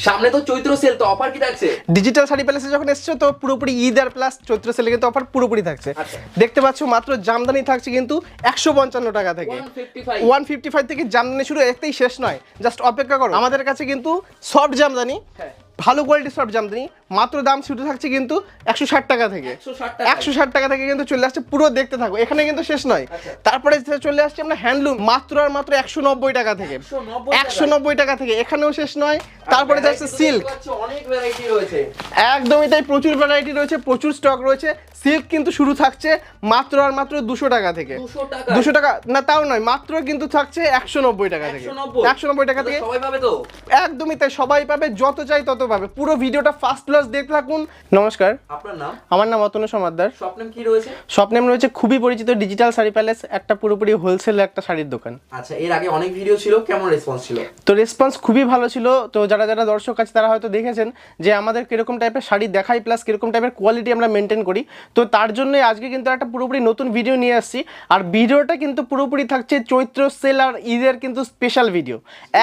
সামনে তো চৈত্র সেল, তো অফার কি থাকছে? ডিজিটাল শাড়ি প্যালেসে যখন এসছো তো পুরোপুরি ঈদ আর প্লাস চৈত্র সেলে কিন্তু অফার পুরোপুরি থাকছে। আচ্ছা। দেখতে পাচ্ছ মাত্র জামদানি থাকছে কিন্তু 155 টাকা থেকে, 155 থেকে জামদানি শুরু, এতেই শেষ নয়, জাস্ট অপেক্ষা করো। আমাদের কাছে কিন্তু সফট জামদানি, ভালো কোয়ালিটির সফট জামদানি, মাত্র দাম শুরু থাকছে কিন্তু 160 টাকা থেকে। 160 টাকা থেকে কিন্তু চলে আসছে, পুরো দেখতে থাকো, এখানে কিন্তু শেষ নয়। তারপরে চলে আসছে আমরা হ্যান্ডলুম, মাত্র আর মাত্র 190 টাকা থেকে, 190 টাকা থেকে, এখানেও শেষ নয়। তারপরে যাচ্ছে সিল্ক, অনেক ভ্যারাইটি রয়েছে, একদমই তাই, প্রচুর ভ্যারাইটি রয়েছে, প্রচুর স্টক রয়েছে। সিল্ক কিন্তু শুরু থাকছে মাত্র আর মাত্র 200 টাকা থেকে, 200 টাকা না তাও নয়, মাত্র কিন্তু থাকছে 190 টাকা থেকে, 190 টাকা থেকে। সবাই পাবে তো? একদমই তাই, সবাই পাবে, যত চাই তত পাবে। পুরো ভিডিওটা ফার্স্ট ক্লাস দেখতে থাকুন। নমস্কার, আপনার নাম? আমার নাম অতনু সমাদ্দার। শপ নেম কি রয়েছে? শপ নেম রয়েছে খুবই পরিচিত ডিজিটাল শাড়ি প্যালেস, একটা পুরোপুরি হোলসেল একটা শাড়ির দোকান। আচ্ছা, এর আগে অনেক ভিডিও ছিল, কেমন রেসপন্স ছিল? তো রেসপন্স খুবই ভালো ছিল। তো যারা যারা দর্শক আছে তারা হয়তো দেখেছেন যে আমাদের কিরকম টাইপের শাড়ি দেখাই, প্লাস কিরকম টাইপের কোয়ালিটি আমরা মেনটেন করি। তো তার জন্যই আজকে কিন্তু একটা পুরোপুরি নতুন ভিডিও নিয়ে আসছি। আর ভিডিওটা কিন্তু পুরোপুরি থাকছে চৈত্র সেল আর ঈদের কিন্তু স্পেশাল ভিডিও,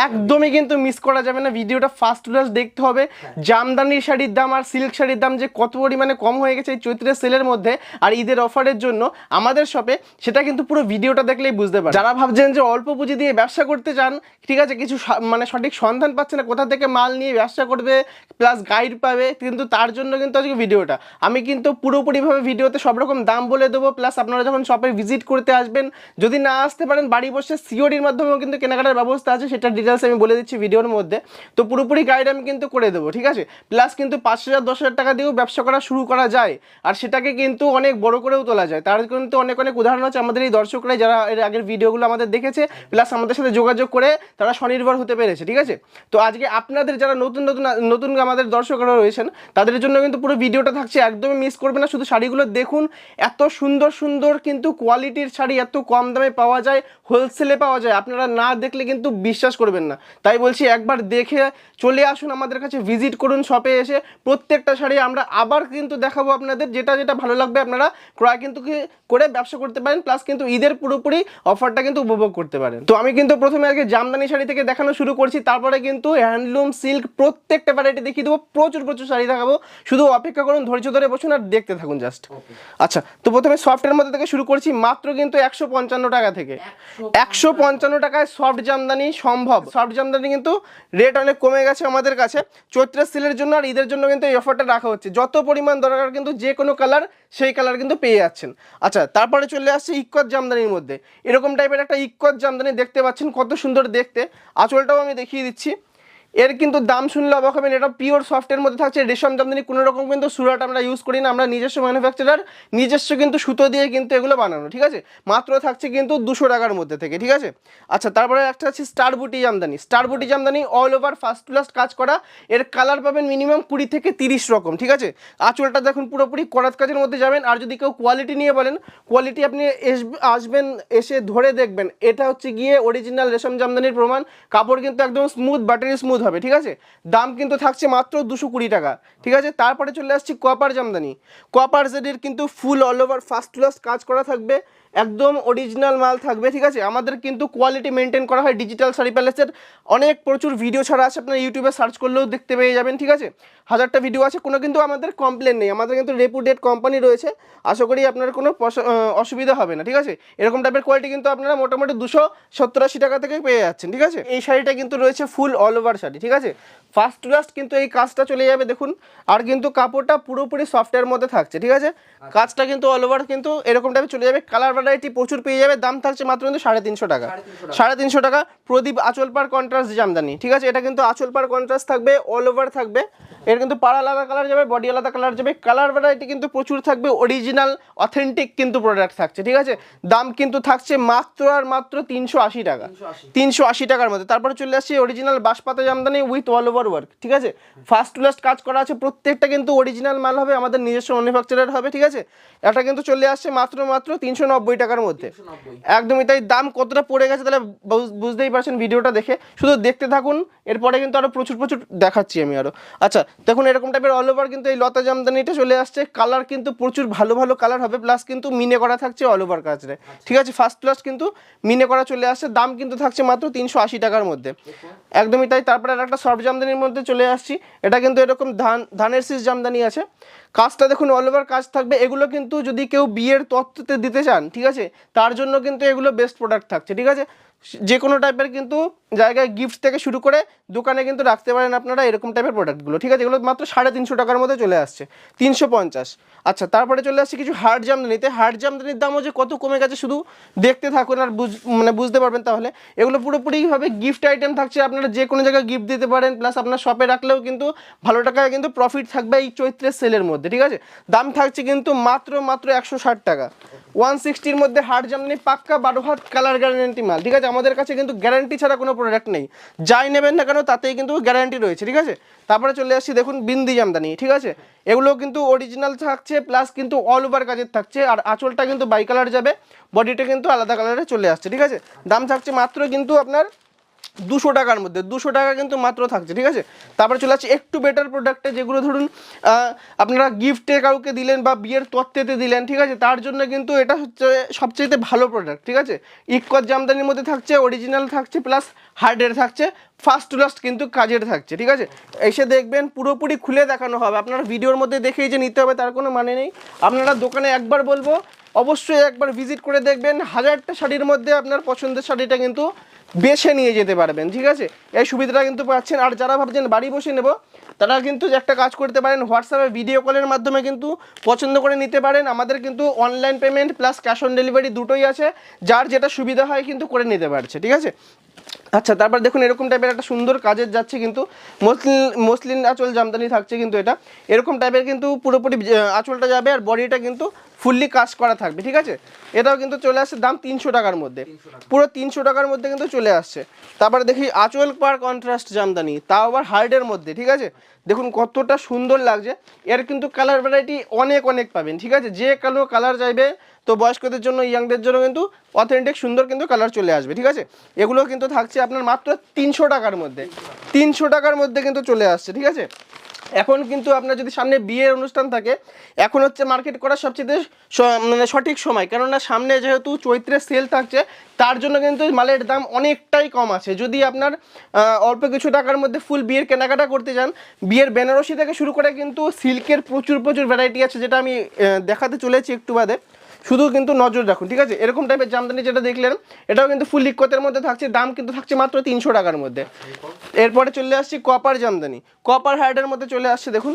একদমই কিন্তু মিস করা যাবে না। ভিডিওটা ফার্স্ট ক্লাস দেখতে হবে। জামদানির শাড়ির দাম আর সিল্ক শাড়ির দাম যে কত পরিমাণে কম হয়ে গেছে এই চৈত্রের সেলের মধ্যে আর ঈদের অফারের জন্য আমাদের শপে, সেটা কিন্তু পুরো ভিডিওটা দেখলেই বুঝতে পারবেন। যারা ভাবছেন যে অল্প পুঁজি দিয়ে ব্যবসা করতে চান, ঠিক আছে, কিছু মানে সঠিক সন্ধান পাচ্ছে না কোথা থেকে মাল নিয়ে ব্যবসা করবে, প্লাস গাইড পাবে, কিন্তু তার জন্য কিন্তু আজকে ভিডিওটা। আমি কিন্তু পুরোপুরিভাবে ভিডিওতে সব রকম দাম বলে দেবো, প্লাস আপনারা যখন শপে ভিজিট করতে আসবেন, যদি না আসতে পারেন বাড়ি বসে সিওডির মাধ্যমেও কিন্তু কেনাকাটার ব্যবস্থা আছে, সেটা ডিটেলস আমি বলে দিচ্ছি ভিডিওর মধ্যে। তো পুরোপুরি গাইড আমি কিন্তু করে দেবো, ঠিক আছে। প্লাস কিন্তু 5,000 10,000 টাকা দিয়েও ব্যবসা করা শুরু করা যায়, আর সেটাকে কিন্তু অনেক বড় করেও তোলা যায়। তার কিন্তু অনেক অনেক উদাহরণ আছে আমাদের এই দর্শকরাই, যারা এর আগের ভিডিওগুলো আমাদের দেখেছে, প্লাস আমাদের সাথে যোগাযোগ করে তারা স্বনির্ভর হতে পেরেছে, ঠিক আছে। তো আজকে আপনাদের যারা নতুন নতুন নতুন আমাদের দর্শকরা রয়েছেন, তাদের জন্য কিন্তু পুরো ভিডিওটা থাকছে, একদমই মিস করবে না। শুধু শাড়িগুলো দেখুন, এত সুন্দর সুন্দর কিন্তু কোয়ালিটির শাড়ি এত কম দামে পাওয়া যায়, হোলসেলে পাওয়া যায়, আপনারা না দেখলে কিন্তু বিশ্বাস করবেন না। তাই বলছি, একবার দেখে চলে আসুন আমাদের কাছে, ভিজিট করুন শপে এসে। প্রত্যেকটা শাড়ি আমরা আবার কিন্তু দেখাবো আপনাদের, যেটা যেটা ভালো লাগবে আপনারা ক্রয় কিন্তু করে ব্যবসা করতে পারেন, প্লাস কিন্তু ঈদের পুরোপুরি অফারটা কিন্তু উপভোগ করতে পারেন। তো আমি কিন্তু প্রথমে আগে জামদানি শাড়ি থেকে দেখানো শুরু করছি, তারপরে কিন্তু হ্যান্ডলুম, সিল্ক, প্রত্যেকটা ভ্যারাইটি দেখিয়ে দেবো, প্রচুর প্রচুর শাড়ি দেখাবো। শুধু অপেক্ষা করুন, ধৈর্য ধরে বসুন আর দেখতে থাকুন জাস্ট। আচ্ছা, তো প্রথমে সফটের মধ্যে থেকে শুরু করছি, মাত্র কিন্তু 155 টাকা থেকে, 155 টাকায় সফট জামদানি সম্ভব। সফট জামদানি কিন্তু রেট অনেক কমে গেছে আমাদের কাছে চৈত্রের সেলের জন্য, আর ঈদের জন্য কিন্তু এই অফারটা রাখা হচ্ছে। যত পরিমাণ দরকার কিন্তু যে কোনো কালার সেই কালার কিন্তু পেয়ে যাচ্ছেন। আচ্ছা, তারপরে চলে আসছে ইক্কত জামদানির মধ্যে, এরকম টাইপের একটা ইক্কত জামদানি দেখতে পাচ্ছেন, কত সুন্দর দেখতে। আঁচলটাও আমি দেখিয়ে দিচ্ছি। এর কিন্তু দাম শুনলে অবাক হবেন, এটা পিওর সফটের মধ্যে থাকছে, রেশম জামদানি, কোনো রকম কিন্তু সুরাট আমরা ইউজ করি না, আমরা নিজস্ব ম্যানুফ্যাকচারার, নিজস্ব কিন্তু সুতো দিয়ে কিন্তু এগুলো বানানো, ঠিক আছে। মাত্র থাকছে কিন্তু 200 টাকার মধ্যে থেকে, ঠিক আছে। আচ্ছা, তারপরে একটা আছে স্টার বুটি জামদানি। স্টার বুটি Jamdani all over first class কাজ করা, এর কালার পাবেন মিনিমাম 20 থেকে 30 রকম, ঠিক আছে। আঁচলটা দেখুন পুরোপুরি করাত কাজের মধ্যে যাবেন। আর যদি কেউ কোয়ালিটি নিয়ে বলেন, কোয়ালিটি আপনি আসবেন, এসে ধরে দেখবেন, এটা হচ্ছে গিয়ে অরিজিনাল রেশম জামদানির প্রমাণ। কাপড় কিন্তু একদম স্মুথ, বাটারি স্মুথ হবে, ঠিক আছে। দাম কিন্তু থাকছে মাত্র 220 টাকা, ঠিক আছে। তারপরে চলে আসছি কপার জামদানি। কপার জেডির কিন্তু ফুল অল ওভার ফার্স্ট ক্লাস কাজ করা থাকবে, একদম অরিজিনাল মাল থাকবে, ঠিক আছে। আমাদের কিন্তু কোয়ালিটি মেনটেন করা হয় ডিজিটাল শাড়ি প্যালেসের, অনেক প্রচুর ভিডিও ছাড়া আছে, আপনারা ইউটিউবে সার্চ করলেও দেখতে পেয়ে যাবেন, ঠিক আছে। 1000টা ভিডিও আছে, কোনো কিন্তু আমাদের কমপ্লেন নেই, আমাদের কিন্তু রেপুটেড কোম্পানি রয়েছে। আশা করি আপনার কোনো অসুবিধা হবে না, ঠিক আছে। এরকম টাইপের কোয়ালিটি কিন্তু আপনারা মোটামুটি 270-80 টাকা থেকে পেয়ে যাচ্ছেন, ঠিক আছে। এই শাড়িটা কিন্তু রয়েছে ফুল অল ওভার শাড়ি, ঠিক আছে। ফার্স্ট ক্লাস কিন্তু এই কাজটা চলে যাবে দেখুন, আর কিন্তু কাপড়টা পুরোপুরি সফটওয়্যার মধ্যে থাকছে, ঠিক আছে। কাজটা কিন্তু অল ওভার কিন্তু এরকম টাইপের চলে যাবে, কালার ভ্যারাইটি প্রচুর পেয়ে যাবে। দাম থাকছে মাত্র কিন্তু 350 টাকা, 350 টাকা। প্রদীপ আঁচল পার কন্ট্রাস্ট জামদানি, ঠিক আছে। এটা কিন্তু আঁচল পার কন্ট্রাস্ট থাকবে, অল ওভার থাকবে। এর কিন্তু পাড় আলাদা কালার যাবে, বডি আলাদা কালার যাবে, কালার ভ্যারাইটি কিন্তু প্রচুর থাকবে, অরিজিনাল অথেন্টিক কিন্তু প্রোডাক্ট থাকছে, ঠিক আছে। দাম কিন্তু থাকছে মাত্র আর মাত্র 380 টাকা, 380 টাকার মধ্যে। তারপরে চলে আসছে অরিজিনাল বাঁশপাতা Jamdani with all over work, ঠিক আছে। ফার্স্ট ক্লাস কাজ করা আছে, প্রত্যেকটা কিন্তু অরিজিনাল মাল হবে, আমাদের নিজস্ব ম্যানুফ্যাকচারার হবে, ঠিক আছে। এটা কিন্তু চলে আসছে মাত্র 390 টাকার মধ্যে, একদমই তাই। দাম কতটা পড়ে গেছে তাহলে বুঝতেই পারছেন। পারছেন ভিডিওটা দেখে, শুধু দেখতে থাকুন, এরপরে কিন্তু আরও প্রচুর প্রচুর দেখাচ্ছি আমি আরও। আচ্ছা দেখুন এরকম টাইপের অল ওভার কিন্তু এই লতা জামদানিটা চলে আসছে, কালার কিন্তু প্রচুর ভালো ভালো কালার হবে, প্লাস কিন্তু মিনে করা থাকছে অল ওভার কাজে, ঠিক আছে, ফার্স্ট ক্লাস কিন্তু মিনে করা চলে আসছে, দাম কিন্তু থাকছে মাত্র 380 টাকার মধ্যে, একদমই তাই। তারপরে আর একটা সফট জামদানির মধ্যে চলে আসছি, এটা কিন্তু এরকম ধানের শীষ জামদানি আছে, কাজটা দেখুন অল ওভার কাজ থাকবে, এগুলো কিন্তু যদি কেউ বিয়ের তত্ত্বতে দিতে চান, ঠিক আছে, তার জন্য কিন্তু এগুলো বেস্ট প্রোডাক্ট থাকছে, ঠিক আছে, যে কোনো টাইপের কিন্তু জায়গায় গিফট থেকে শুরু করে দোকানে কিন্তু রাখতে পারেন আপনারা এরকম টাইপের প্রোডাক্টগুলো, ঠিক আছে, এগুলো মাত্র 350 টাকার মধ্যে চলে আসছে, 350। আচ্ছা তারপরে চলে আসছে কিছু হার্ড জামদানিতে, হার্ড জামদানির দামও যে কত কমে গেছে শুধু দেখতে থাকুন আর বুঝতে পারবেন, তাহলে এগুলো পুরোপুরিভাবে গিফট আইটেম থাকছে, আপনারা যে কোনো জায়গায় গিফট দিতে পারেন, প্লাস আপনার শপে রাখলেও কিন্তু ভালো টাকায় কিন্তু প্রফিট থাকবে এই চৈত্রের সেলের মধ্যে, ঠিক আছে, দাম থাকছে কিন্তু মাত্র 160 টাকা, 160-র মধ্যে হার্ড জামদানি পাক্কা 12 হাত কালার গ্যারান্টি মাল, ঠিক আছে, আমাদের কাছে কিন্তু গ্যারান্টি ছাড়া কোনো প্রোডাক্ট নেই, যাই নেবেন না কেন তাতেই কিন্তু গ্যারান্টি রয়েছে, ঠিক আছে। তারপরে চলে আসছি দেখুন বিন্দি জামদানি, ঠিক আছে, এগুলো কিন্তু অরিজিনাল থাকছে, প্লাস কিন্তু অল ওভার কাজের থাকছে, আর আঁচলটা কিন্তু বাই কালার যাবে, বডিটা কিন্তু আলাদা কালারে চলে আসছে, ঠিক আছে, দাম থাকছে মাত্র কিন্তু আপনার 200 টাকার মধ্যে, 200 টাকা কিন্তু মাত্র থাকছে, ঠিক আছে। তারপরে চলে আসছে একটু বেটার প্রোডাক্টে, যেগুলো ধরুন আপনারা গিফটে কাউকে দিলেন বা বিয়ের তত্ত্বেতে দিলেন, ঠিক আছে, তার জন্য কিন্তু এটা হচ্ছে সবচেয়ে ভালো প্রোডাক্ট, ঠিক আছে, ইকত জামদানির মধ্যে থাকছে, অরিজিনাল থাকছে, প্লাস হার্ডের থাকছে, ফার্স্ট টু লাস্ট কিন্তু কাজের থাকছে, ঠিক আছে, এসে দেখবেন পুরোপুরি খুলে দেখানো হবে, আপনার ভিডিওর মধ্যে দেখেই যে নিতে হবে তার কোনো মানে নেই, আপনারা দোকানে একবার বলবো অবশ্যই একবার ভিজিট করে দেখবেন, 1000টা শাড়ির মধ্যে আপনার পছন্দের শাড়িটা কিন্তু বেছে নিয়ে যেতে পারবেন, ঠিক আছে, এই সুবিধাটা কিন্তু পাচ্ছেন। আর যারা ভাবছেন বাড়ি বসে নেব, তারা কিন্তু একটা কাজ করতে পারেন, হোয়াটসঅ্যাপে ভিডিও কলের মাধ্যমে কিন্তু পছন্দ করে নিতে পারেন, আমাদের কিন্তু online payment plus cash on delivery দুটোই আছে, যার যেটা সুবিধা হয় কিন্তু করে নিতে পারছে, ঠিক আছে। আচ্ছা তারপর দেখুন এরকম টাইপের একটা সুন্দর কাজের যাচ্ছে, কিন্তু মসলিন আঁচল জামদানি থাকছে, কিন্তু এটা এরকম টাইপের কিন্তু পুরোপুরি আঁচলটা যাবে, আর বডিটা কিন্তু ফুললি কাজ করা থাকবে, ঠিক আছে, এটাও কিন্তু চলে আসছে দাম 300 টাকার মধ্যে, পুরো 300 টাকার মধ্যে কিন্তু চলে আসছে। তারপরে দেখি আঁচল পার কন্ট্রাস্ট জামদানি, তাও আবার হার্ডের মধ্যে, ঠিক আছে, দেখুন কতটা সুন্দর লাগছে, এর কিন্তু কালার ভ্যারাইটি অনেক অনেক পাবেন, ঠিক আছে, যে কালো কালার চাইবে, তো বয়স্কদের জন্য ইয়াংদের জন্য কিন্তু অথেন্টিক সুন্দর কিন্তু কালার চলে আসবে, ঠিক আছে, এগুলো কিন্তু থাকছে আপনার মাত্র 300 টাকার মধ্যে, 300 টাকার মধ্যে কিন্তু চলে আসছে, ঠিক আছে। এখন কিন্তু আপনার যদি সামনে বিয়ের অনুষ্ঠান থাকে, এখন হচ্ছে মার্কেট করার সবচেয়ে মানে সঠিক সময়, কেননা সামনে যেহেতু চৈত্রের সেল থাকছে, তার জন্য কিন্তু মালের দাম অনেকটাই কম আছে। যদি আপনার অল্প কিছু টাকার মধ্যে ফুল বিয়ের কেনাকাটা করতে চান, বিয়ের বেনারসি থেকে শুরু করে কিন্তু সিল্কের প্রচুর প্রচুর ভ্যারাইটি আছে, যেটা আমি দেখাতে চলেছি একটু বাদে, শুধু কিন্তু নজর রাখুন, ঠিক আছে, এরকম টাইপের জামদানি যেটা দেখলেন এটাও কিন্তু ফুল ইক্কতের মধ্যে থাকছে, দাম কিন্তু থাকছে মাত্র 300 টাকার মধ্যে। এরপরে চলে আসছি কপার জামদানি, কপার হার্ডের মধ্যে চলে আসছে, দেখুন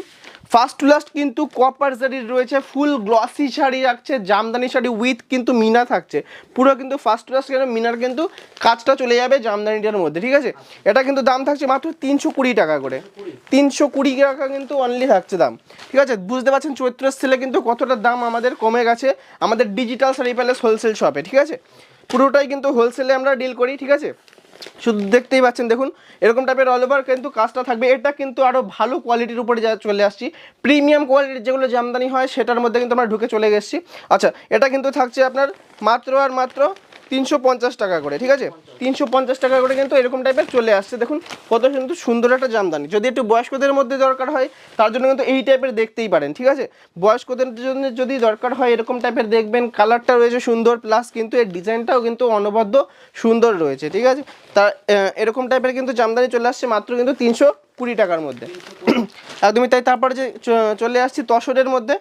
ফার্স্ট টু লাস্ট কিন্তু কপার শাড়ির রয়েছে, ফুল গ্লসি শাড়ি রাখছে, জামদানি শাড়ি উইথ কিন্তু মিনা থাকছে, পুরো কিন্তু ফার্স্ট টু লাস্ট মিনার কিন্তু কাজটা চলে যাবে জামদানিটার মধ্যে, ঠিক আছে, এটা কিন্তু দাম থাকছে মাত্র 320 টাকা করে, 320 টাকা কিন্তু অনলি থাকছে দাম, ঠিক আছে, বুঝতে পারছেন চৈত্রের সেলে কিন্তু কতটা দাম আমাদের কমে গেছে আমাদের ডিজিটাল শাড়ি প্যালেস হোলসেল শপে, ঠিক আছে, পুরোটাই কিন্তু হোলসেলে আমরা ডিল করি, ঠিক আছে, শুধু দেখতেই পাচ্ছেন দেখুন এরকম টাইপের অল ওভার কিন্তু কাজটা থাকবে, এটা কিন্তু আরও ভালো কোয়ালিটির উপরে চলে আসছি, প্রিমিয়াম কোয়ালিটির যেগুলো জামদানি হয় সেটার মধ্যে কিন্তু আমরা ঢুকে চলে গেছি। আচ্ছা এটা কিন্তু থাকছে আপনার মাত্র আর মাত্র 350 টাকা করে, ঠিক আছে, 350 টাকা করে কিন্তু এরকম টাইপের চলে আসছে, দেখুন কত কিন্তু সুন্দর একটা জামদানি, যদি একটু বয়স্কদের মধ্যে দরকার হয় তার জন্য কিন্তু এই টাইপের দেখতেই পারেন, ঠিক আছে, বয়স্কদের জন্য যদি দরকার হয় এরকম টাইপের দেখবেন, কালারটা রয়েছে সুন্দর, প্লাস কিন্তু এর ডিজাইনটাও কিন্তু অনবদ্য সুন্দর রয়েছে, ঠিক আছে, তা এরকম টাইপের কিন্তু জামদানি চলে আসছে মাত্র কিন্তু 320 টাকার মধ্যে, একদমই তাই। তারপরে যে চলে আসছি তসরের মধ্যে,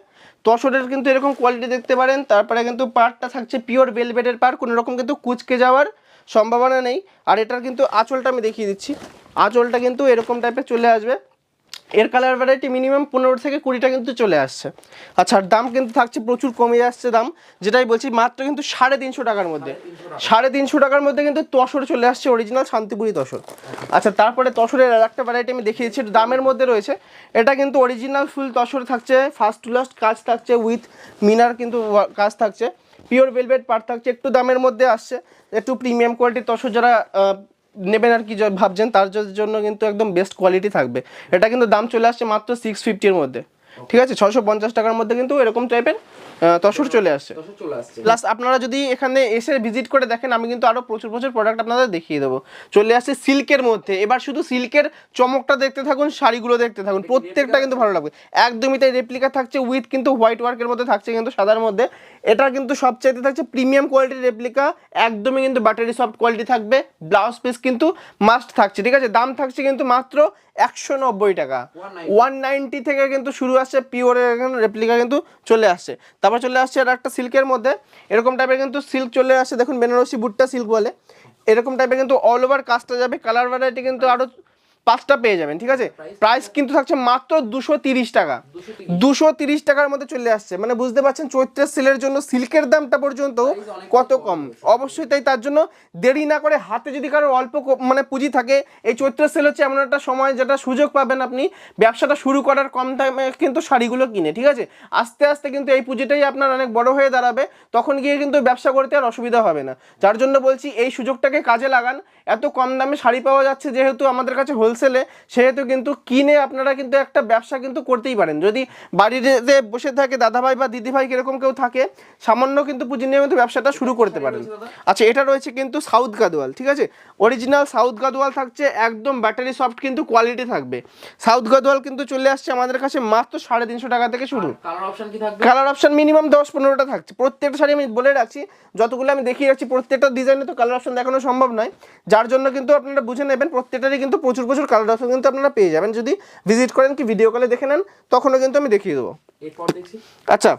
তসরের কিন্তু এরকম কোয়ালিটি দেখতে পারেন, তারপরে কিন্তু পাড়টা থাকছে পিওর ভেলভেটের পাড়, কোনো রকম কিন্তু কুচকে যাওয়ার সম্ভাবনা নেই, আর এটার কিন্তু আঁচলটা আমি দেখিয়ে দিচ্ছি, আঁচলটা কিন্তু এরকম টাইপের চলে আসবে, এর কালার ভ্যারাইটি মিনিমাম 15 থেকে 20টা কিন্তু চলে আসছে। আচ্ছা আর দাম কিন্তু থাকছে প্রচুর কমে যাচ্ছে দাম, যেটাই বলছি মাত্র কিন্তু 350 টাকার মধ্যে, 350 টাকার মধ্যে কিন্তু তসর চলে আসছে, অরিজিনাল শান্তিপুরি তসর। আচ্ছা তারপরে তসরের আর একটা ভ্যারাইটি আমি দেখিয়েছি, দামের মধ্যে রয়েছে, এটা কিন্তু অরিজিনাল ফুল তসর থাকছে, ফার্স্ট টু লাস্ট কাজ থাকছে, উইথ মিনার কিন্তু কাজ থাকছে, পিওর ভেলভেট পার্ট থাকছে, একটু দামের মধ্যে আসছে, একটু প্রিমিয়াম কোয়ালিটির তসর যারা নেবেন আর কি ভাবছেন তার জন্য কিন্তু একদম বেস্ট কোয়ালিটি থাকবে, এটা কিন্তু দাম চলে আসছে মাত্র 650 এর মধ্যে, ঠিক আছে 650 টাকার মধ্যে কিন্তু এরকম টাইপের তসর চলে আসছে। চলে আসছে। প্লাস আপনারা যদি এখানে এসে ভিজিট করে দেখেন, আমি কিন্তু আরো প্রচুর প্রচুর প্রোডাক্ট আপনাদের দেখিয়ে দেবো। চলে আসছে সিল্কের মধ্যে, এবার শুধু সিল্কের চমকটা দেখতে থাকুন, শাড়িগুলো দেখতে থাকুন, প্রত্যেকটা কিন্তু ভালো লাগবে। একদমই তাই রেপ্লিকা থাকছে উইথ কিন্তু হোয়াইট ওয়ার্কের মধ্যে থাকছে, কিন্তু সাদার মধ্যে। এটা কিন্তু সবচাইতে থাকছে প্রিমিয়াম কোয়ালিটির রেপ্লিকা, একদমই কিন্তু বাটারি সফট কোয়ালিটি থাকবে। ব্লাউজ পিস কিন্তু মাস্ট থাকছে, ঠিক আছে। দাম থাকছে কিন্তু মাত্র 190 টাকা, 190 থেকে কিন্তু শুরু আসছে পিওরের রেপ্লিকা কিন্তু চলে আসছে। তারপর চলে আসছে আর একটা সিল্কের মধ্যে, এরকম টাইপের কিন্তু সিল্ক চলে আসছে, দেখুন বেনারসি বুট্টা সিল্ক বলে। এরকম টাইপের কিন্তু অল ওভার কাজটা যাবে, কালার ভ্যারাইটি কিন্তু আরো 5টা পেয়ে যাবেন, ঠিক আছে। প্রাইস কিন্তু থাকছে মাত্র 230 টাকা, 230 টাকার মধ্যে চলে আসছে। মানে বুঝতে পারছেন চৈত্রের সেলের জন্য সিল্কের দামটা পর্যন্ত কত কম। অবশ্যই তাই, তার জন্য দেরি না করে হাতে যদি কারোর অল্প মানে পুঁজি থাকে, এই চৈত্রের সেল হচ্ছে এমন একটা সময় যেটা সুযোগ পাবেন আপনি ব্যবসাটা শুরু করার, কম দামে কিন্তু শাড়িগুলো কিনে, ঠিক আছে। আস্তে আস্তে কিন্তু এই পুঁজিটাই আপনার অনেক বড় হয়ে দাঁড়াবে, তখন গিয়ে কিন্তু ব্যবসা করতে আর অসুবিধা হবে না। যার জন্য বলছি এই সুযোগটাকে কাজে লাগান। এত কম দামে শাড়ি পাওয়া যাচ্ছে যেহেতু আমাদের কাছে হোলসেলে, সেহেতু কিন্তু কিনে আপনারা কিন্তু একটা ব্যবসা কিন্তু করতেই পারেন। যদি বাড়িতে বসে থাকে দাদাভাই বা দিদিভাই এরকম কেউ থাকে, সামান্য কিন্তু পুঁজি নিয়ে কিন্তু ব্যবসাটা শুরু করতে পারেন। আচ্ছা, এটা রয়েছে কিন্তু সাউথ গাদোয়াল, ঠিক আছে। অরিজিনাল সাউথ গাদোয়াল থাকছে, একদম ব্যাটারি সফট কিন্তু কোয়ালিটি থাকবে। সাউথ গাদোয়াল কিন্তু চলে আসছে আমাদের কাছে মাত্র 350 টাকা থেকে শুরু। কালার অপশন কি থাকবে? কালার অপশন মিনিমাম 10-15টা থাকছে। প্রত্যেকটা শাড়ি আমি বলে রাখছি, যতগুলো আমি দেখিয়ে রাখছি প্রত্যেকটা ডিজাইনে তো কালার অপশন দেখানো সম্ভব নয়, যার জন্য কিন্তু আপনারা বুঝে নেবেন প্রত্যেকটারই কিন্তু প্রচুর প্রচুর কালার অপশন কিন্তু আপনারা পেয়ে যাবেন যদি ভিজিট করেন কি ভিডিও কলে দেখে নেন, তখনও কিন্তু আমি দেখিয়ে দেবো। এরপর দেখছি। আচ্ছা,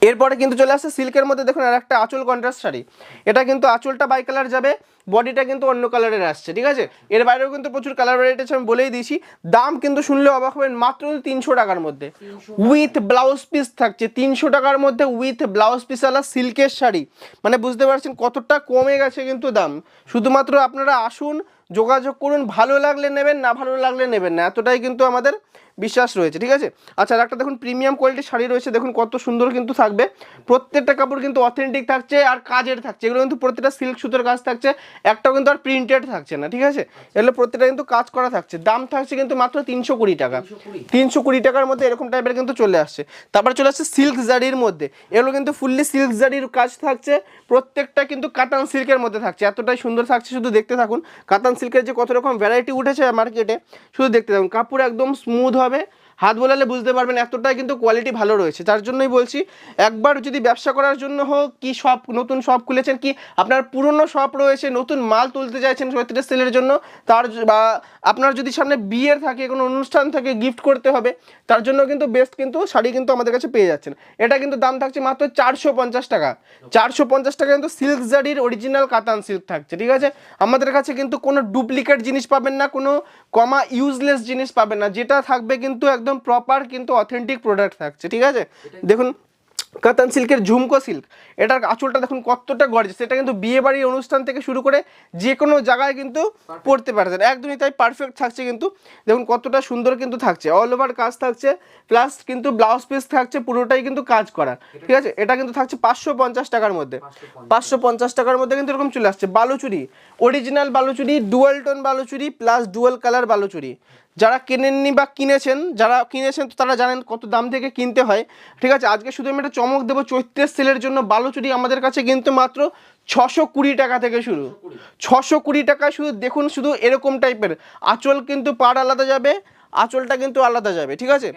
এরপরে কিন্তু চলে আসছে সিল্কের মধ্যে, দেখুন আর একটা আঁচল কন্ট্রাস্ট শাড়ি। এটা কিন্তু আঁচলটা বাই কালার যাবে, বডিটা কিন্তু অন্য কালারের আসছে, ঠিক আছে। এর বাইরেও কিন্তু প্রচুর কালার ভ্যারাইটি আছে, আমি বলেই দিয়েছি। দাম কিন্তু শুনলে অবাক হবেন, মাত্র 300 টাকার মধ্যে উইথ ব্লাউজ পিস থাকছে। 300 টাকার মধ্যে উইথ ব্লাউজ পিসওয়ালা সিল্কের শাড়ি, মানে বুঝতে পারছেন কতটা কমে গেছে কিন্তু দাম। শুধুমাত্র আপনারা আসুন, যোগাযোগ করুন, ভালো লাগলে নেবেন, না ভালো লাগলে নেবেন না, এতটাই কিন্তু আমাদের বিশ্বাস রয়েছে, ঠিক আছে। আচ্ছা, আর একটা দেখুন প্রিমিয়াম কোয়ালিটির শাড়ি রয়েছে, দেখুন কত সুন্দর কিন্তু থাকবে। প্রত্যেকটা কাপড় কিন্তু অথেন্টিক থাকছে আর কাজের থাকছে, এগুলো কিন্তু প্রত্যেকটা সিল্ক সুতোর কাজ থাকছে, একটাও কিন্তু আর প্রিন্টেড থাকছে না, ঠিক আছে। এগুলো প্রত্যেকটা কিন্তু কাজ করা থাকছে। দাম থাকছে কিন্তু মাত্র 320 টাকা, 320 টাকার মধ্যে এরকম টাইপের কিন্তু চলে আসছে। তারপরে চলে আসছে সিল্ক জারির মধ্যে, এগুলো কিন্তু ফুললি সিল্ক জারির কাজ থাকছে, প্রত্যেকটা কিন্তু কাতান সিল্কের মধ্যে থাকছে। এতটাই সুন্দর থাকছে, শুধু দেখতে থাকুন। কাতান সিল্কের যে কত রকম ভ্যারাইটি উঠেছে মার্কেটে, শুধু দেখতে থাকুন। কাপড় একদম স্মুথ হবে, হাত বোলালে বুঝতে পারবেন এতটাই কিন্তু কোয়ালিটি ভালো রয়েছে। তার জন্যই বলছি, একবার যদি ব্যবসা করার জন্য হোক, কি শপ নতুন শপ খুলেছেন, কি আপনার পুরনো শপ রয়েছে, নতুন মাল তুলতে চাইছেন চৈত্রের সেলের জন্য, তার বা আপনার যদি সামনে বিয়ের থাকে, কোনো অনুষ্ঠান থাকে, গিফট করতে হবে, তার জন্য কিন্তু বেস্ট কিন্তু শাড়ি কিন্তু আমাদের কাছে পেয়ে যাচ্ছেন। এটা কিন্তু দাম থাকছে মাত্র 450 টাকা, 450 টাকা কিন্তু সিল্ক জারির অরিজিনাল কাতান সিল্ক থাকছে, ঠিক আছে। আমাদের কাছে কিন্তু কোনো ডুপ্লিকেট জিনিস পাবেন না, কোনো কমা ইউজলেস জিনিস পাবেন না, যেটা থাকবে কিন্তু একদম প্রপার কিন্তু অথেন্টিক প্রোডাক্ট থাকছে, ঠিক আছে। দেখুন কাতান সিল্কের ঝুমকো সিল্ক, এটার আঁচলটা দেখুন কতটা গর্জিয়াস। এটা কিন্তু বিয়ে বাড়ির অনুষ্ঠান থেকে শুরু করে যে কোনো জায়গায় কিন্তু পড়তে পারছেন, একদমই তাই পারফেক্ট থাকছে। কিন্তু দেখুন কতটা সুন্দর কিন্তু থাকছে, অল ওভার কাজ থাকছে, প্লাস কিন্তু ব্লাউজ পিস থাকছে পুরোটাই কিন্তু কাজ করা, ঠিক আছে। এটা কিন্তু থাকছে 550 টাকার মধ্যে, 550 টাকার মধ্যে কিন্তু এরকম চলে আসছে। Baluchari, original Baluchari, dual tone Baluchari plus dual colour Baluchari. যারা কেনেননি বা কিনেছেন, যারা কিনেছেন তো তারা জানেন কত দাম থেকে কিনতে হয়, ঠিক আছে। আজকে শুধু আমি একটা চমক দেবো, চৈত্রের সেলের জন্য বালুচুরি আমাদের কাছে কিন্তু মাত্র 620 টাকা থেকে শুরু, 620 টাকায় শুধু দেখুন, শুধু এরকম টাইপের আঁচল কিন্তু পাড় আলাদা যাবে, আঁচলটা কিন্তু আলাদা যাবে, ঠিক আছে।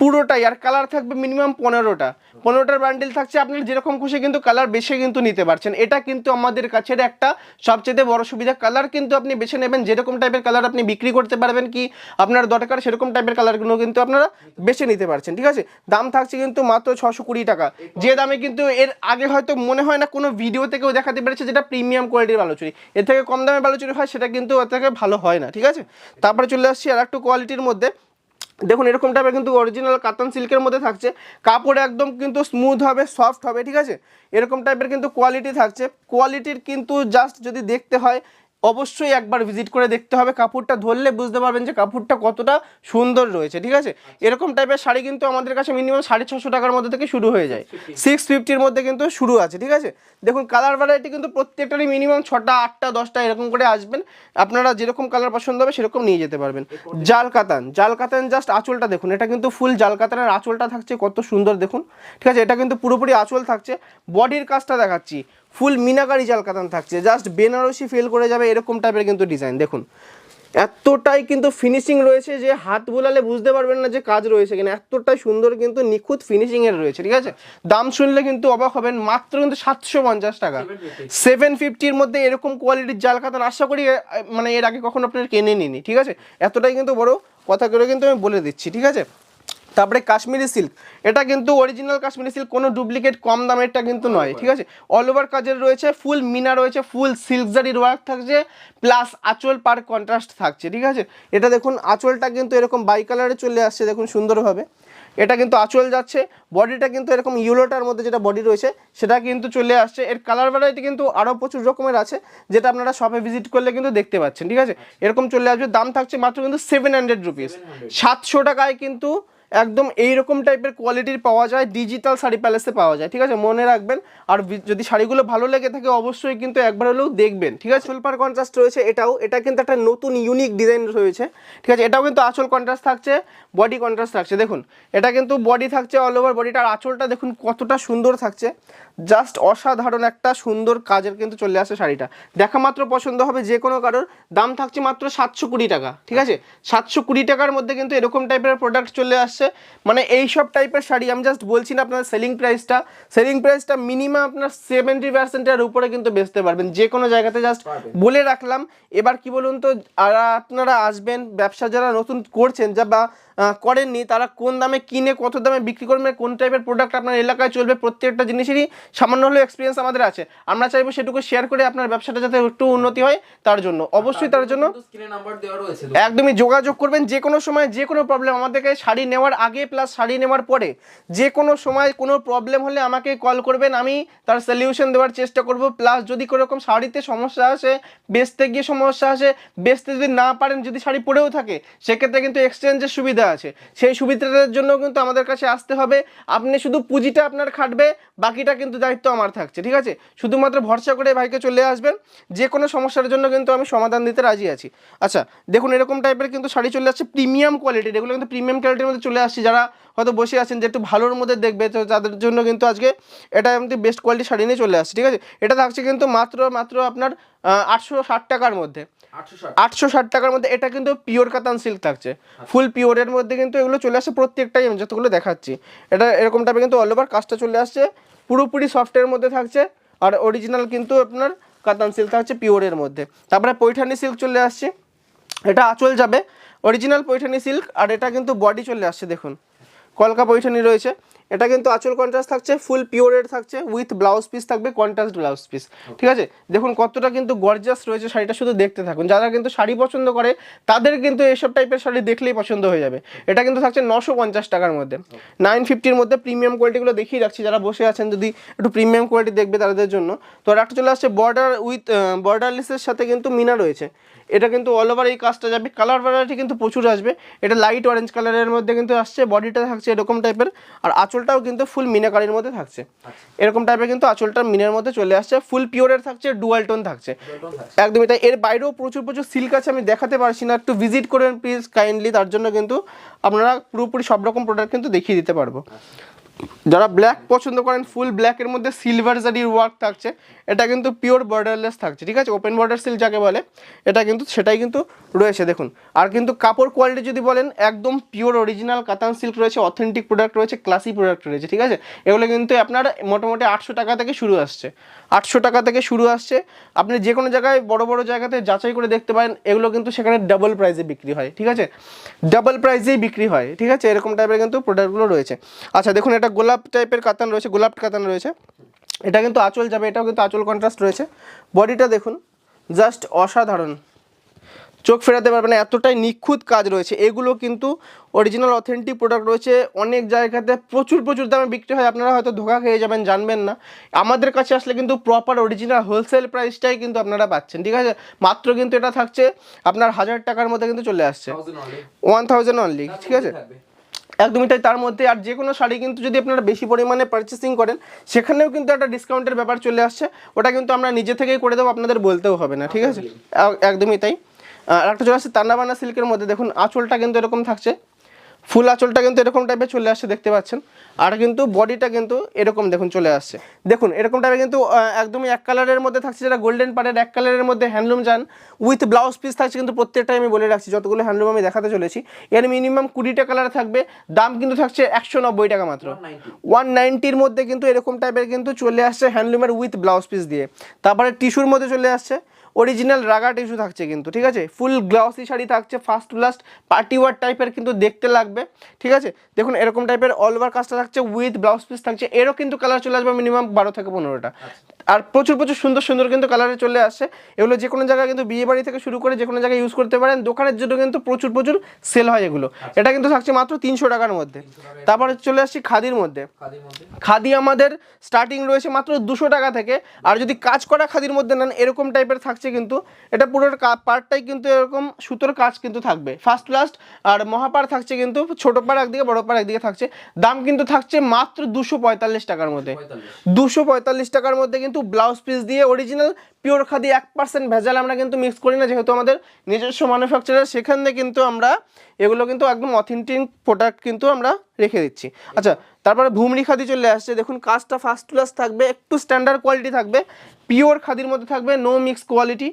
পুরোটাই আর কালার থাকবে মিনিমাম 15টার বান্ডিল থাকছে, আপনি যেরকম খুশি কিন্তু কালার বেছে কিন্তু নিতে পারছেন। এটা কিন্তু আমাদের কাছে একটা সবচেয়ে বড় সুবিধা, কালার কিন্তু আপনি বেছে নেবেন, যেরকম টাইপের কালার আপনি বিক্রি করতে পারবেন, কি আপনার দরকার সেরকম টাইপের কালারগুলো কিন্তু আপনারা বেছে নিতে পারছেন, ঠিক আছে। দাম থাকছে কিন্তু মাত্র 620 টাকা, যে দামে কিন্তু এর আগে হয়তো মনে হয় না কোনো ভিডিওতে কেউ দেখাতে পেরেছে যেটা প্রিমিয়াম কোয়ালিটির বালুচুরি। এর থেকে কম দামে বালুচুরি হয় সেটা কিন্তু এর থেকে ভালো হয় না, ঠিক আছে। তারপরে চলে আসছি আর একটু কোয়ালিটির মধ্যে, দেখুন এরকম টাইপের কিন্তু অরিজিনাল কাতান সিল্কের মধ্যে থাকছে, কাপড় একদম কিন্তু স্মুথ হবে, সফট হবে, ঠিক আছে। এরকম টাইপের কিন্তু কোয়ালিটি থাকছে, কোয়ালিটির কিন্তু জাস্ট যদি দেখতে হয় অবশ্যই একবার ভিজিট করে দেখতে হবে, কাপড়টা ধরলে বুঝতে পারবেন যে কাপড়টা কতটা সুন্দর রয়েছে, ঠিক আছে। এরকম টাইপের শাড়ি কিন্তু আমাদের কাছে মিনিমাম 650 টাকার মধ্যে থেকে শুরু হয়ে যায়, 650-র মধ্যে কিন্তু শুরু আছে, ঠিক আছে। দেখুন কালার ভ্যারাইটি কিন্তু প্রত্যেকটারই মিনিমাম 6টা 8টা 10টা এরকম করে আসবেন, আপনারা যেরকম কালার পছন্দ হবে সেরকম নিয়ে যেতে পারবেন। জাল কাতান জাস্ট আঁচলটা দেখুন, এটা কিন্তু ফুল জাল কাতানের আঁচলটা থাকছে কত সুন্দর দেখুন, ঠিক আছে। এটা কিন্তু পুরোপুরি আঁচল থাকছে, বডির কাজটা দেখাচ্ছি ফুল মিনাকারি জাল কাতান থাকছে, জাস্ট বেনারসি ফিল করে যাবে এরকম টাইপের কিন্তু ডিজাইন দেখুন। এতটাই কিন্তু ফিনিশিং রয়েছে যে হাত বোলালে বুঝতে পারবেন না যে কাজ রয়েছে কিনা, এতটাই সুন্দর কিন্তু নিখুঁত ফিনিশিং এর রয়েছে, ঠিক আছে। দাম শুনলে কিন্তু অবাক হবেন, মাত্র কিন্তু 750 টাকা, 750-র মধ্যে এরকম কোয়ালিটির জাল কাতান আশা করি মানে এর আগে কখনো আপনার কেনে নিনি, ঠিক আছে। এতটাই কিন্তু বড় কথা করে কিন্তু আমি বলে দিচ্ছি, ঠিক আছে। তারপরে কাশ্মীরি সিল্ক, এটা কিন্তু অরিজিনাল কাশ্মীরি সিল্ক, কোনো ডুপ্লিকেট কম দামেরটা কিন্তু নয়, ঠিক আছে। অল ওভার কাজের রয়েছে, ফুল মিনা রয়েছে, ফুল সিল্ক জারির ওয়ার্ক থাকছে, প্লাস আঁচল পার কন্ট্রাস্ট থাকছে, ঠিক আছে। এটা দেখুন আঁচলটা কিন্তু এরকম বাই কালারে চলে আসছে দেখুন সুন্দরভাবে, এটা কিন্তু আঁচল যাচ্ছে, বডিটা কিন্তু এরকম ইয়েলোটার মধ্যে যেটা বডি রয়েছে সেটা কিন্তু চলে আসছে। এর কালার ভ্যারাইটি কিন্তু আরও প্রচুর রকমের আছে, যেটা আপনারা শপে ভিজিট করলে কিন্তু দেখতে পাচ্ছেন, ঠিক আছে। এরকম চলে আসবে, দাম থাকছে মাত্র কিন্তু 700 রুপিস, 700 টাকায় কিন্তু একদম এইরকম টাইপের কোয়ালিটির পাওয়া যায়, ডিজিটাল শাড়ি প্যালেসে পাওয়া যায়, ঠিক আছে, মনে রাখবেন। আর যদি শাড়িগুলো ভালো লেগে থাকে অবশ্যই কিন্তু একবার হলেও দেখবেন, ঠিক আছে। আঁচল পার কন্ট্রাস্ট রয়েছে, এটা কিন্তু একটা নতুন ইউনিক ডিজাইন রয়েছে, ঠিক আছে। এটাও কিন্তু আঁচল কন্ট্রাস্ট থাকছে, বডি কন্ট্রাস্ট থাকছে, দেখুন এটা কিন্তু বডি থাকছে অল ওভার বডিটা, আর আঁচলটা দেখুন কতটা সুন্দর থাকছে, জাস্ট অসাধারণ একটা সুন্দর কাজের কিন্তু চলে আসে শাড়িটা, দেখা মাত্র পছন্দ হবে যে কোনো কারোর। দাম থাকছে মাত্র 720 টাকা, ঠিক আছে। 720 টাকার মধ্যে কিন্তু এরকম টাইপের প্রোডাক্ট চলে আসছে, মানে এইসব টাইপের শাড়ি আমি জাস্ট বলছি না আপনার সেলিং প্রাইসটা মিনিমাম আপনার 70%-এর উপরে কিন্তু বেচতে পারবেন যে কোনো জায়গাতে, জাস্ট বলে রাখলাম। এবার কি বলুন তো, আর আপনারা আসবেন, ব্যবসা যারা নতুন করছেন যা বা করেননি তারা কোন দামে কিনে কত দামে বিক্রি করবেন, কোন টাইপের প্রোডাক্ট আপনার এলাকায় চলবে, প্রত্যেকটা জিনিসেরই সামান্য হলেও এক্সপিরিয়েন্স আমাদের আছে, আমরা চাইবো সেটুকু শেয়ার করে আপনার ব্যবসাটা যাতে একটু উন্নতি হয় তার জন্য। অবশ্যই তার জন্য একদমই যোগাযোগ করবেন, যে কোনো সময় যে কোনো প্রবলেম আমাদেরকে শাড়ি নেওয়ার আগে প্লাস শাড়ি নেওয়ার পরে যে কোনো সময় কোনো প্রবলেম হলে আমাকে কল করবেন, আমি তার সলিউশন দেওয়ার চেষ্টা করব। প্লাস যদি কোনো রকম শাড়িতে সমস্যা আসে, বেচতে গিয়ে সমস্যা আসে, বেচতে যদি না পারেন, যদি শাড়ি পরেও থাকে সেক্ষেত্রে কিন্তু এক্সচেঞ্জের সুবিধা আছে, সেই সুবিধাটার জন্য কিন্তু আমাদের কাছে আসতে হবে। আপনি শুধু পুঁজিটা আপনার খাটবে, বাকিটা কিন্তু দায়িত্ব আমার থাকছে, ঠিক আছে। শুধুমাত্র ভরসা করে ভাইকে চলে আসবেন, যে কোনো সমস্যার জন্য কিন্তু আমি সমাধান দিতে রাজি আছি। আচ্ছা দেখুন এরকম টাইপের কিন্তু শাড়ি চলে আসছে প্রিমিয়াম কোয়ালিটির, এগুলো কিন্তু প্রিমিয়াম কোয়ালিটির মধ্যে চলে আসছে, যারা হয়তো বসে আছেন যে একটু ভালোর মধ্যে দেখবে তো তাদের জন্য কিন্তু আজকে এটা কিন্তু বেস্ট কোয়ালিটির শাড়ি নিয়ে চলে আসছে, ঠিক আছে। এটা থাকছে কিন্তু মাত্র আপনার 860 টাকার মধ্যে, 860 টাকার মধ্যে। এটা কিন্তু পিওর কাতান সিল্ক থাকছে, ফুল পিওরের মধ্যে কিন্তু এগুলো চলে আসছে প্রত্যেকটাই, আমি যতগুলো দেখাচ্ছি এটা এরকম টাইপের কিন্তু অল ওভার কাজটা চলে আসছে, পুরোপুরি সফটের মধ্যে থাকছে, আর অরিজিনাল কিন্তু আপনার কাতান সিল্ক থাকছে পিওরের মধ্যে। তারপরে পৈঠানি সিল্ক চলে আসছে, এটা আঁচল যাবে অরিজিনাল পৈঠানি সিল্ক, আর এটা কিন্তু বডি চলে আসছে দেখুন কলকা পৈঠানি রয়েছে, এটা কিন্তু আঁচল কন্ট্রাস্ট থাকছে, ফুল পিওরের থাকছে, উইথ ব্লাউজ পিস থাকবে, কন্ট্রাস্ট ব্লাউজ পিস, ঠিক আছে। দেখুন কতটা কিন্তু গর্জাস রয়েছে শাড়িটা, শুধু দেখতে থাকুন, যারা কিন্তু শাড়ি পছন্দ করে তাদের কিন্তু এইসব টাইপের শাড়ি দেখলেই পছন্দ হয়ে যাবে। এটা কিন্তু থাকছে 950 টাকার মধ্যে, 950-র মধ্যে। প্রিমিয়াম কোয়ালিটিগুলো দেখিয়ে রাখছি, যারা বসে আছেন যদি একটু প্রিমিয়াম কোয়ালিটি দেখবে তাদের জন্য। তো একটা চলে আসছে বর্ডার উইথ বর্ডারলেসের সাথে কিন্তু মিনা রয়েছে, এটা কিন্তু অল ওভার এই কাজটা যাবে, কালার ভ্যারাইটি কিন্তু প্রচুর আসবে। এটা লাইট অরেঞ্জ কালারের মধ্যে কিন্তু আসছে, বডিটা থাকছে এরকম টাইপের, আর আঁচলটাও কিন্তু ফুল মিনাকারির মধ্যে থাকছে, এরকম টাইপের কিন্তু আঁচলটা মিনার মধ্যে চলে আসছে, ফুল পিওরের থাকছে, ডুয়াল টোন থাকছে, একদমই তাই। এর বাইরেও প্রচুর সিল্ক আছে, আমি দেখাতে পারছি না, একটু ভিজিট করবেন প্লিজ কাইন্ডলি, তার জন্য কিন্তু আপনারা পুরোপুরি সব রকম প্রোডাক্ট কিন্তু দেখিয়ে দিতে পারবো। যারা ব্ল্যাক পছন্দ করেন, ফুল ব্ল্যাকের মধ্যে সিলভার জারির ওয়ার্ক থাকছে, এটা কিন্তু পিওর বর্ডারলেস থাকছে, ঠিক আছে, ওপেন বর্ডার সিল্ক যাকে বলে, এটা কিন্তু সেটাই কিন্তু রয়েছে দেখুন। আর কিন্তু কাপড় কোয়ালিটি যদি বলেন একদম পিওর অরিজিনাল কাতান সিল্ক রয়েছে, অথেন্টিক প্রোডাক্ট রয়েছে, ক্লাসি প্রোডাক্ট রয়েছে, ঠিক আছে। এগুলো কিন্তু আপনার মোটামুটি 800 টাকা থেকে শুরু আসছে, 800 টাকা থেকে শুরু আসছে। আপনি যে কোনো জায়গায় বড় বড় জায়গাতে যাচাই করে দেখতে পারেন, এগুলো কিন্তু সেখানে ডাবল প্রাইসে বিক্রি হয়, ঠিক আছে, ডাবল প্রাইসেই বিক্রি হয়, ঠিক আছে, এরকম টাইপের কিন্তু প্রোডাক্টগুলো রয়েছে। আচ্ছা দেখুন এটা গোলাপ টাইপের কাতান রয়েছে, গোলাপ কাতান রয়েছে, এটা কিন্তু আঁচল যাবে, এটাও কিন্তু আঁচল কন্ট্রাস্ট রয়েছে, বডিটা দেখুন জাস্ট অসাধারণ, চোখ ফেরাতে পারবে না, এতটাই নিখুঁত কাজ রয়েছে। এগুলো কিন্তু অরিজিনাল অথেন্টিক প্রোডাক্ট রয়েছে। অনেক জায়গাতে প্রচুর প্রচুর দামে বিক্রি হয়, আপনারা হয়তো ধোকা খেয়ে যাবেন, জানবেন না। আমাদের কাছে আসলে কিন্তু প্রপার অরিজিনাল হোলসেল প্রাইসটাই কিন্তু আপনারা পাচ্ছেন, ঠিক আছে। মাত্র কিন্তু এটা থাকছে আপনার 1000 টাকার মধ্যে কিন্তু চলে আসছে, 1000 অনলি, ঠিক আছে, একদমই তাই। তার মধ্যে আর যে কোনো শাড়ি কিন্তু যদি আপনারা বেশি পরিমাণে পারচেসিং করেন সেখানেও কিন্তু একটা ডিসকাউন্টের ব্যাপার চলে আসছে, ওটা কিন্তু আমরা নিজে থেকেই করে দেবো, আপনাদের বলতেও হবে না, ঠিক আছে, একদমই তাই। আর একটা চলে আসছে তান্নাবানা সিল্কের মধ্যে, দেখুন আঁচলটা কিন্তু এরকম থাকছে, ফুল আঁচলটা কিন্তু এরকম টাইপের চলে আসছে, দেখতে পাচ্ছেন। আর কিন্তু বডিটা কিন্তু এরকম দেখুন চলে আসছে, দেখুন এরকম টাইপের কিন্তু একদমই এক কালারের মধ্যে থাকছে, যেটা গোল্ডেন পাড়ের এক কালারের মধ্যে হ্যান্ডলুম যান উইথ ব্লাউজ পিস থাকছে। কিন্তু প্রত্যেকটাই আমি বলে রাখছি, যতগুলো হ্যান্ডলুম আমি দেখাতে চলেছি এর মিনিমাম 20টা কালার থাকবে। দাম কিন্তু থাকছে 190 টাকা মাত্র, 190-র মধ্যে কিন্তু এরকম টাইপের কিন্তু চলে আসছে হ্যান্ডলুমের উইথ ব্লাউজ পিস দিয়ে। তারপরে টিস্যুর মধ্যে চলে আসছে, অরিজিনাল রাগা টিস্যু থাকছে কিন্তু, ঠিক আছে, ফুল গ্লসি শাড়ি থাকছে, ফার্স্ট লাস্ট পার্টি ওয়ার টাইপের কিন্তু দেখতে লাগবে, ঠিক আছে। দেখুন এরকম টাইপের অল ওভার কাজটা থাকছে উইথ ব্লাউজ পিস থাকছে, এরও কিন্তু কালার চলে আসবে মিনিমাম 12 থেকে 15টা। আর প্রচুর প্রচুর সুন্দর সুন্দর কিন্তু কালারে চলে আসছে। এগুলো যে কোনো জায়গায় কিন্তু বিয়ে বাড়ি থেকে শুরু করে যে কোনো জায়গায় ইউজ করতে পারেন, দোকানের জন্য কিন্তু প্রচুর প্রচুর সেল হয় এগুলো। এটা কিন্তু থাকছে মাত্র 300 টাকার মধ্যে। তারপরে চলে আসছি খাদির মধ্যে। খাদি আমাদের স্টার্টিং রয়েছে মাত্র 200 টাকা থেকে। আর যদি কাজ করা খাদির মধ্যে নেন এরকম টাইপের থাকছে কিন্তু, এটা পুরো পার্টটাই কিন্তু এরকম সুতোর কাজ কিন্তু থাকবে ফার্স্ট লাস্ট। আর মহাপার থাকছে কিন্তু, ছোট পাড় একদিকে বড় পাড় একদিকে থাকছে। দাম কিন্তু থাকছে মাত্র 245 টাকার মধ্যে, 245 টাকার মধ্যে কিন্তু ব্লাউজ পিস দিয়ে অরিজিনাল পিওর খাদি, 1% ভেজাল আমরা কিন্তু মিক্স করি না, যেহেতু আমাদের নিজস্ব ম্যানুফ্যাকচারার, সেখানে কিন্তু আমরা এগুলো কিন্তু একদম অথেন্টিক প্রোডাক্ট কিন্তু আমরা রেখে দিচ্ছি। আচ্ছা, তারপরে ভুমরি খাদি চলে আসছে, দেখুন কাজটা ফার্স্ট ক্লাস থাকবে, একটু স্ট্যান্ডার্ড কোয়ালিটি থাকবে, পিওর খাদির মধ্যে থাকবে, নো মিক্স কোয়ালিটি,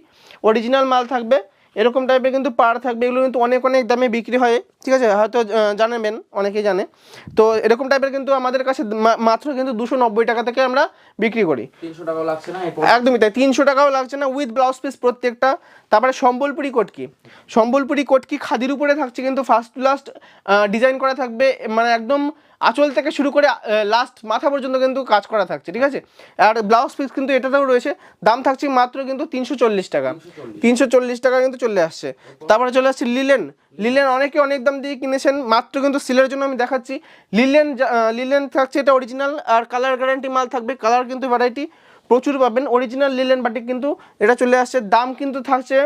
অরিজিনাল মাল থাকবে, এরকম টাইপের কিন্তু পাড় থাকবে। এগুলো কিন্তু অনেক অনেক দামে বিক্রি হয়, ঠিক আছে, হয়তো জানাবেন, অনেকেই জানে। তো এরকম টাইপের কিন্তু আমাদের কাছে মাত্র কিন্তু 290 টাকা থেকে আমরা বিক্রি করি, 300 টাকাও লাগছে না, একদমই তাই, 300 টাকাও লাগছে না, উইথ ব্লাউজ পিস প্রত্যেকটা। তারপরে সম্বলপুরি কটকি, সম্বলপুরি কটকি খাদির উপরে থাকছে কিন্তু ফার্স্ট লাস্ট ডিজাইন করা থাকবে, মানে একদম আঁচল থেকে শুরু করে লাস্ট মাথা পর্যন্ত কিন্তু কাজ করা থাকছে, ঠিক আছে। আর ব্লাউজ পিস কিন্তু এটাতেও রয়েছে, দাম থাকছে মাত্র কিন্তু 340 টাকা, 340 টাকা কিন্তু চলে আসছে। তারপরে চলে আসছে লিলেন। লিলেন অনেকে অনেক দাম দিয়ে কিনেছেন, মাত্র কিন্তু সেলের জন্য আমি দেখাচ্ছি। লিলেন লিলেন থাকছে, এটা অরিজিনাল আর কালার গ্যারান্টি মাল থাকবে, কালার কিন্তু ভ্যারাইটি প্রচুর পাবেন। অরিজিনাল লিলেন বাটিক কিন্তু এটা চলে আসছে, দাম কিন্তু থাকছে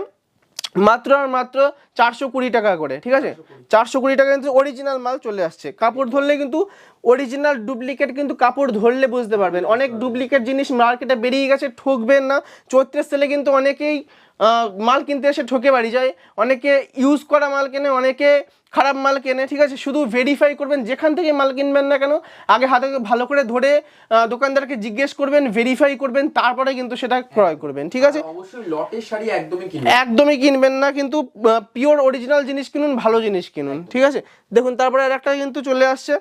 মাত্র আর মাত্র 420 টাকা করে, ঠিক আছে, 420 টাকা কিন্তু অরিজিনাল মাল চলে আসছে। কাপড় ধরলে কিন্তু অরিজিনাল ডুপ্লিকেট কিন্তু কাপড় ধরলে বুঝতে পারবেন। অনেক ডুপ্লিকেট জিনিস মার্কেটে বেরিয়ে গেছে, ঠকবেন না। চৈত্রের সেলে কিন্তু অনেকেই মাল কিনতে এসে ঠকে বাড়ি যায়, অনেকে ইউজ করা মাল কেনে, অনেকে খারাপ মাল কেনে, ঠিক আছে। শুধু ভেরিফাই করবেন, যেখান থেকে মাল কিনবেন না কেন আগে হাতে ভালো করে ধরে দোকানদারকে জিজ্ঞেস করবেন, ভেরিফাই করবেন, তারপরে কিন্তু সেটা ক্রয় করবেন, ঠিক আছে। অবশ্যই লটের শাড়ি একদমই কিনবেন না, কিন্তু পিওর অরিজিনাল জিনিস কিনুন, ভালো জিনিস কিনুন, ঠিক আছে। দেখুন তারপরে আর একটা কিন্তু চলে আসছে,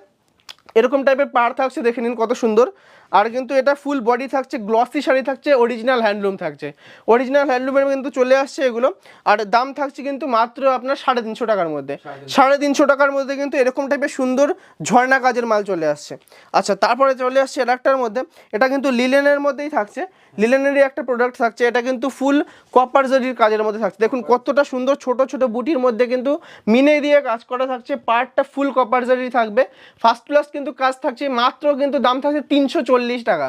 এরকম টাইপের পাড় থাকছে, দেখে নিন কত সুন্দর। আর কিন্তু এটা ফুল বডি থাকছে, গ্লসি শাড়ি থাকছে, অরিজিনাল হ্যান্ডলুম থাকছে, অরিজিনাল হ্যান্ডলুমের কিন্তু চলে আসছে এগুলো। আর দাম থাকছে কিন্তু মাত্র আপনার 350 টাকার মধ্যে, 350 টাকার মধ্যে কিন্তু এরকম টাইপের সুন্দর ঝর্ণা কাজের মাল চলে আসছে। আচ্ছা, তারপরে চলে আসছে একটার মধ্যে, এটা কিন্তু লিলেনের মধ্যেই থাকছে, লিলেনেরই একটা প্রোডাক্ট থাকছে, এটা কিন্তু ফুল কপার জরির কাজের মধ্যে থাকছে। দেখুন কতটা সুন্দর, ছোট ছোট বুটির মধ্যে কিন্তু মিনে দিয়ে কাজ করা থাকছে, পার্টটা ফুল কপার জরি থাকবে, ফার্স্ট ক্লাস কিন্তু কাজ থাকছে। মাত্র কিন্তু দাম থাকছে 340 টাকা,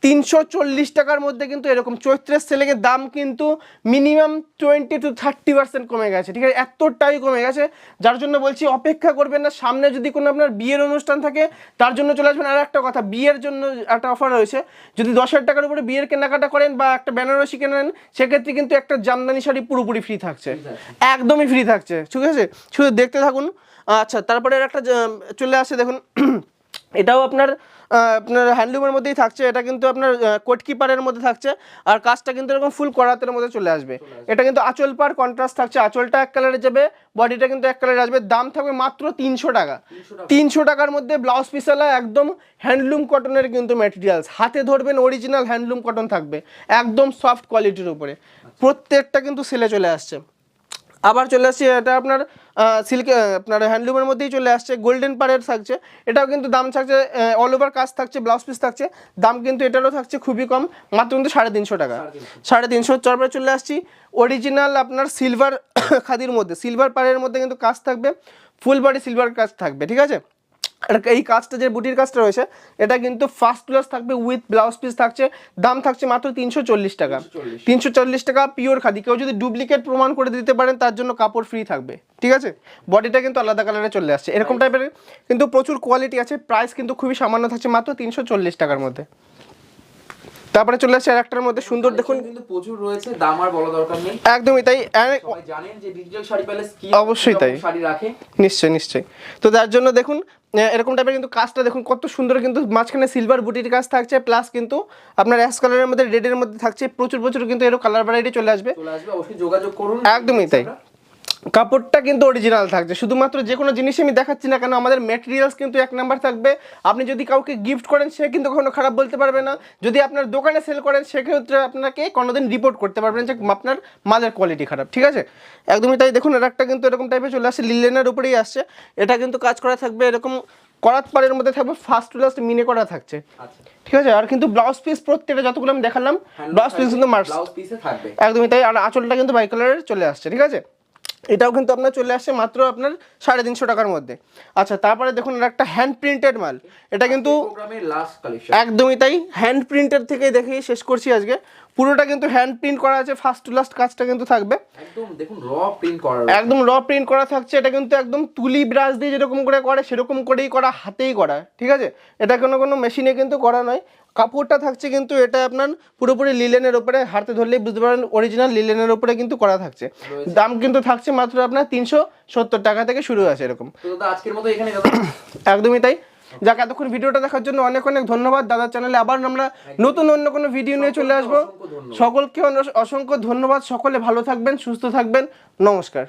340 টাকার মধ্যে কিন্তু এরকম চৈত্রের সেলের দাম কিন্তু মিনিমাম 20 to 30% কমে গেছে, ঠিক আছে, এতটাই কমে গেছে। যার জন্য বলছি অপেক্ষা করবেন না, সামনে যদি কোনো আপনার বিয়ের অনুষ্ঠান থাকে তার জন্য চলে আসবেন। আর একটা কথা, বিয়ের জন্য একটা অফার রয়েছে, যদি 10,000 টাকার উপরে বিয়ের কেনাকাটা করেন বা একটা বেনারসি কেনেন, সেক্ষেত্রে কিন্তু একটা জামদানি শাড়ি পুরোপুরি ফ্রি থাকছে, একদমই ফ্রি থাকছে, ঠিক আছে, শুধু দেখতে থাকুন। আচ্ছা, তারপরে একটা চলে আসে, দেখুন এটাও আপনার হ্যান্ডলুমের মধ্যেই থাকছে, এটা কিন্তু আপনার কোটকিপারের মধ্যে থাকছে। আর কাজটা কিন্তু এরকম ফুল করাতের মধ্যে চলে আসবে। এটা কিন্তু আঁচল পার কন্ট্রাস্ট থাকছে, আঁচলটা এক কালারে যাবে, বডিটা কিন্তু এক কালারে আসবে। দাম থাকবে মাত্র 300 টাকা, 300 টাকার মধ্যে ব্লাউজ পিসওয়ালা একদম হ্যান্ডলুম কটনের কিন্তু ম্যাটেরিয়ালস, হাতে ধরবেন অরিজিনাল হ্যান্ডলুম কটন থাকবে, একদম সফট কোয়ালিটির উপরে, প্রত্যেকটা কিন্তু সেলে চলে আসছে। আবার চলে আসছে এটা আপনার সিল্ক আপনার হ্যান্ডলুমের মধ্যেই চলে আসছে, গোল্ডেন পাড়ের থাকছে। এটাও কিন্তু দাম থাকছে অল ওভার কাজ থাকছে, ব্লাউজ পিস থাকছে, দাম কিন্তু এটারও থাকছে খুবই কম, মাত্র কিন্তু 350 টাকা। 350। তারপরে চলে আসছি অরিজিনাল আপনার সিলভার খাদির মধ্যে, সিলভার পাড়ের মধ্যে কিন্তু কাজ থাকবে, ফুল বডি সিলভার কাজ থাকবে, ঠিক আছে। আর এই কাজটা যে বুটির কাজটা রয়েছে এটা কিন্তু ফার্স্ট ক্লাস থাকবে, উইথ ব্লাউজ পিস থাকছে, দাম থাকছে মাত্র 340 টাকা। 340 টাকা পিওর খাদি। কেউ যদি ডুপ্লিকেট প্রমাণ করে দিতে পারেন তার জন্য কাপড় ফ্রি থাকবে, ঠিক আছে। বডিটা কিন্তু আলাদা কালারে চলে আসছে, এরকম টাইপের কিন্তু প্রচুর কোয়ালিটি আছে। প্রাইস কিন্তু খুবই সামান্য থাকছে, মাত্র 340 টাকার মধ্যে। তারপরে চলে আসছে আরেকটার মধ্যে সুন্দর, দেখুন কিন্তু প্রচুর রয়েছে, দাম আর বলা দরকার নেই, একদমই তাই। সবাই জানেন যে ডিজিটাল শাড়ি প্যালেস কি অবশ্যই তাই, শাড়ি রাখে। নিশ্চয়ই নিশ্চয়ই। তো তার জন্য দেখুন এরকম টাইপের কিন্তু কাজটা দেখুন কত সুন্দর, কিন্তু মাঝখানে সিলভার বুটির কাজ থাকছে, প্লাস কিন্তু আপনার অ্যাশ কালারের মধ্যে রেডের মধ্যে থাকছে, প্রচুর প্রচুর কিন্তু এরকম কালার ভ্যারাইটি চলে আসবে। অবশ্যই যোগাযোগ করুন। একদমই তাই। কাপড়টা কিন্তু অরিজিনাল থাকছে, শুধুমাত্র যে কোনো জিনিস আমি দেখাচ্ছি না কেন আমাদের ম্যাটেরিয়ালস কিন্তু এক নাম্বার থাকবে। আপনি যদি কাউকে গিফট করেন সে কিন্তু কখনো খারাপ বলতে পারবে না, যদি আপনার দোকানে সেল করেন সেক্ষেত্রে আপনাকে কোনোদিন রিপোর্ট করতে পারবেন যে আপনার মালের কোয়ালিটি খারাপ, ঠিক আছে। একদমই তাই। দেখুন একটা কিন্তু এরকম টাইপের চলে আসছে, লিলেনের উপরেই আসছে, এটা কিন্তু কাজ করা থাকবে এরকম করাত পাড়ের মধ্যে থাকবে, ফার্স্ট টু লাস্ট মিনে করা থাকছে, ঠিক আছে। আর কিন্তু ব্লাউজ পিস প্রত্যেকটা যতগুলো আমি দেখালাম ব্লাউজ পিস কিন্তু মার্কস থাকবে, একদমই তাই। আর আঁচলটা কিন্তু বাই কালারের চলে আসছে, ঠিক আছে। এটাও কিন্তু আপনার চলে আসছে মাত্র আপনার 350 টাকার মধ্যে। আচ্ছা, তারপরে দেখুন একটা হ্যান্ড প্রিন্টেড মাল, এটা কিন্তু একদমই তাই, হ্যান্ড প্রিন্টের থেকে দেখেই শেষ করছি আজকে। পুরোটা কিন্তু হ্যান্ড প্রিন্ট করা আছে, ফার্স্ট টু লাস্ট কাজটা কিন্তু থাকবে একদম দেখুন র প্রিন্ট করা, একদম র প্রিন্ট করা থাকছে। এটা কিন্তু একদম তুলি ব্রাশ দিয়ে যেরকম করে করে সেরকম করেই করা, হাতেই করা, ঠিক আছে। এটা কোনো মেশিনে কিন্তু করা নয়। কাপড়টা থাকছে কিন্তু এটা আপনার পুরোপুরি লিলেনের উপরে, হাতে ধরলেই বুঝতে পারেন অরিজিনাল লিলেনের উপরে কিন্তু করা থাকছে। দাম কিন্তু থাকছে মাত্র আপনার 370 টাকা থেকে শুরু আছে এরকম। আজকের মতো এখানে একদমই তাই। যাক, এতক্ষণ ভিডিওটা দেখার জন্য অনেক অনেক ধন্যবাদ। দাদার চ্যানেলে আবার আমরা নতুন অন্য কোনো ভিডিও নিয়ে চলে আসবো। সকলকে অসংখ্য ধন্যবাদ। সকলে ভালো থাকবেন, সুস্থ থাকবেন, নমস্কার।